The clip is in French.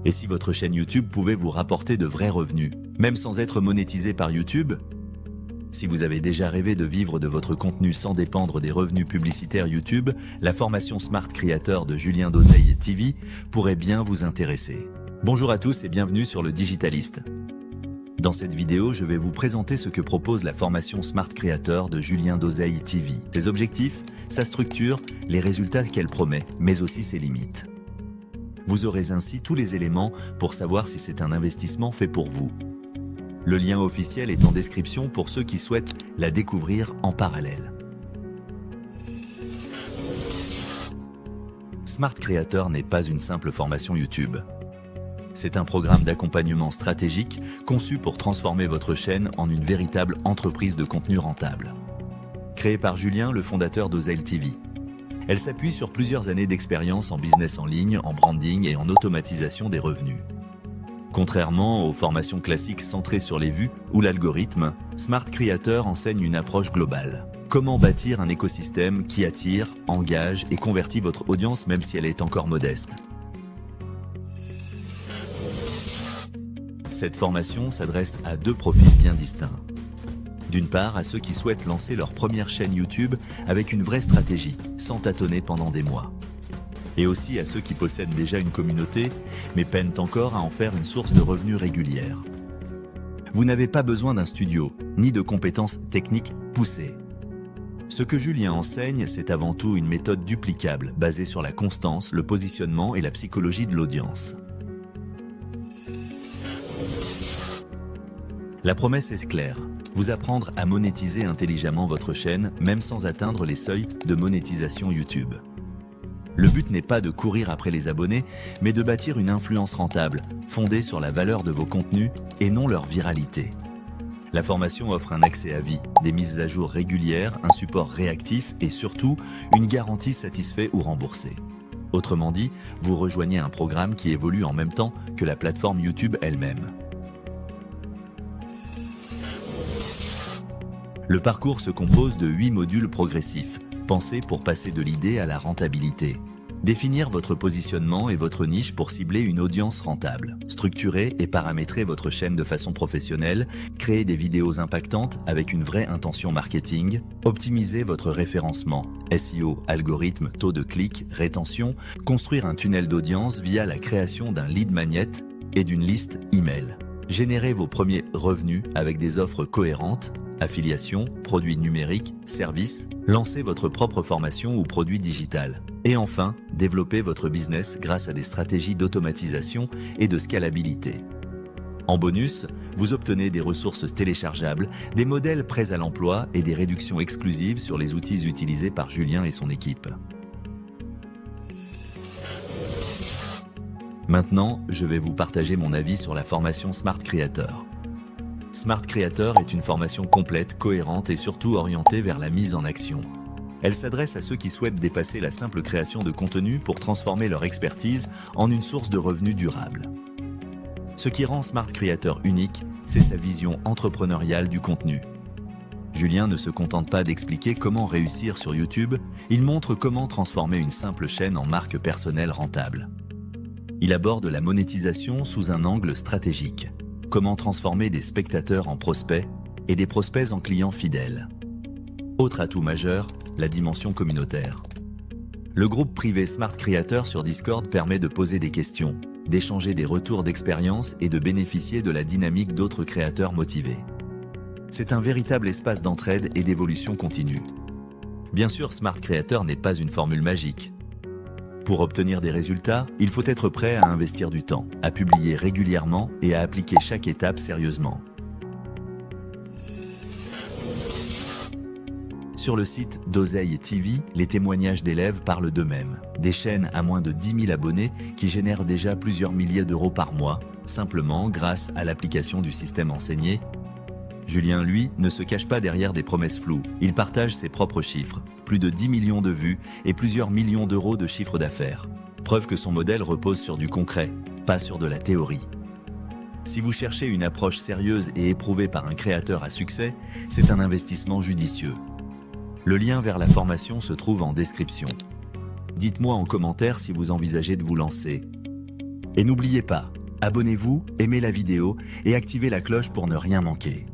Et si votre chaîne YouTube pouvait vous rapporter de vrais revenus, même sans être monétisé par YouTube? Si vous avez déjà rêvé de vivre de votre contenu sans dépendre des revenus publicitaires YouTube, la formation Smart Creator de Julien d'Oseille TV pourrait bien vous intéresser. Bonjour à tous et bienvenue sur le Digitaliste. Dans cette vidéo, je vais vous présenter ce que propose la formation Smart Creator de Julien d'Oseille TV. Ses objectifs, sa structure, les résultats qu'elle promet, mais aussi ses limites. Vous aurez ainsi tous les éléments pour savoir si c'est un investissement fait pour vous. Le lien officiel est en description pour ceux qui souhaitent la découvrir en parallèle. Smart Creator n'est pas une simple formation YouTube. C'est un programme d'accompagnement stratégique conçu pour transformer votre chaîne en une véritable entreprise de contenu rentable. Créée par Julien, le fondateur d'Oseille TV. Elle s'appuie sur plusieurs années d'expérience en business en ligne, en branding et en automatisation des revenus. Contrairement aux formations classiques centrées sur les vues ou l'algorithme, Smart Creator enseigne une approche globale. Comment bâtir un écosystème qui attire, engage et convertit votre audience même si elle est encore modeste. Cette formation s'adresse à deux profils bien distincts. D'une part, à ceux qui souhaitent lancer leur première chaîne YouTube avec une vraie stratégie, sans tâtonner pendant des mois. Et aussi à ceux qui possèdent déjà une communauté, mais peinent encore à en faire une source de revenus régulière. Vous n'avez pas besoin d'un studio, ni de compétences techniques poussées. Ce que Julien enseigne, c'est avant tout une méthode duplicable, basée sur la constance, le positionnement et la psychologie de l'audience. La promesse est claire, vous apprendre à monétiser intelligemment votre chaîne, même sans atteindre les seuils de monétisation YouTube. Le but n'est pas de courir après les abonnés, mais de bâtir une influence rentable, fondée sur la valeur de vos contenus et non leur viralité. La formation offre un accès à vie, des mises à jour régulières, un support réactif et surtout, une garantie satisfait ou remboursée. Autrement dit, vous rejoignez un programme qui évolue en même temps que la plateforme YouTube elle-même. Le parcours se compose de 8 modules progressifs, pensés pour passer de l'idée à la rentabilité. Définir votre positionnement et votre niche pour cibler une audience rentable. Structurer et paramétrer votre chaîne de façon professionnelle. Créer des vidéos impactantes avec une vraie intention marketing. Optimiser votre référencement. SEO, algorithme, taux de clic, rétention. Construire un tunnel d'audience via la création d'un lead magnet et d'une liste email. Générer vos premiers revenus avec des offres cohérentes. Affiliation, produits numériques, services, lancez votre propre formation ou produit digital. Et enfin, développez votre business grâce à des stratégies d'automatisation et de scalabilité. En bonus, vous obtenez des ressources téléchargeables, des modèles prêts à l'emploi et des réductions exclusives sur les outils utilisés par Julien et son équipe. Maintenant, je vais vous partager mon avis sur la formation Smart Creator. Smart Creator est une formation complète, cohérente et surtout orientée vers la mise en action. Elle s'adresse à ceux qui souhaitent dépasser la simple création de contenu pour transformer leur expertise en une source de revenus durable. Ce qui rend Smart Creator unique, c'est sa vision entrepreneuriale du contenu. Julien ne se contente pas d'expliquer comment réussir sur YouTube, il montre comment transformer une simple chaîne en marque personnelle rentable. Il aborde la monétisation sous un angle stratégique. Comment transformer des spectateurs en prospects et des prospects en clients fidèles. Autre atout majeur, la dimension communautaire. Le groupe privé Smart Creator sur Discord permet de poser des questions, d'échanger des retours d'expérience et de bénéficier de la dynamique d'autres créateurs motivés. C'est un véritable espace d'entraide et d'évolution continue. Bien sûr, Smart Creator n'est pas une formule magique. Pour obtenir des résultats, il faut être prêt à investir du temps, à publier régulièrement et à appliquer chaque étape sérieusement. Sur le site d'Oseille TV, les témoignages d'élèves parlent d'eux-mêmes. Des chaînes à moins de 10 000 abonnés qui génèrent déjà plusieurs milliers d'euros par mois, simplement grâce à l'application du système enseigné. Julien, lui, ne se cache pas derrière des promesses floues. Il partage ses propres chiffres, plus de 10 millions de vues et plusieurs millions d'euros de chiffre d'affaires. Preuve que son modèle repose sur du concret, pas sur de la théorie. Si vous cherchez une approche sérieuse et éprouvée par un créateur à succès, c'est un investissement judicieux. Le lien vers la formation se trouve en description. Dites-moi en commentaire si vous envisagez de vous lancer. Et n'oubliez pas, abonnez-vous, aimez la vidéo et activez la cloche pour ne rien manquer.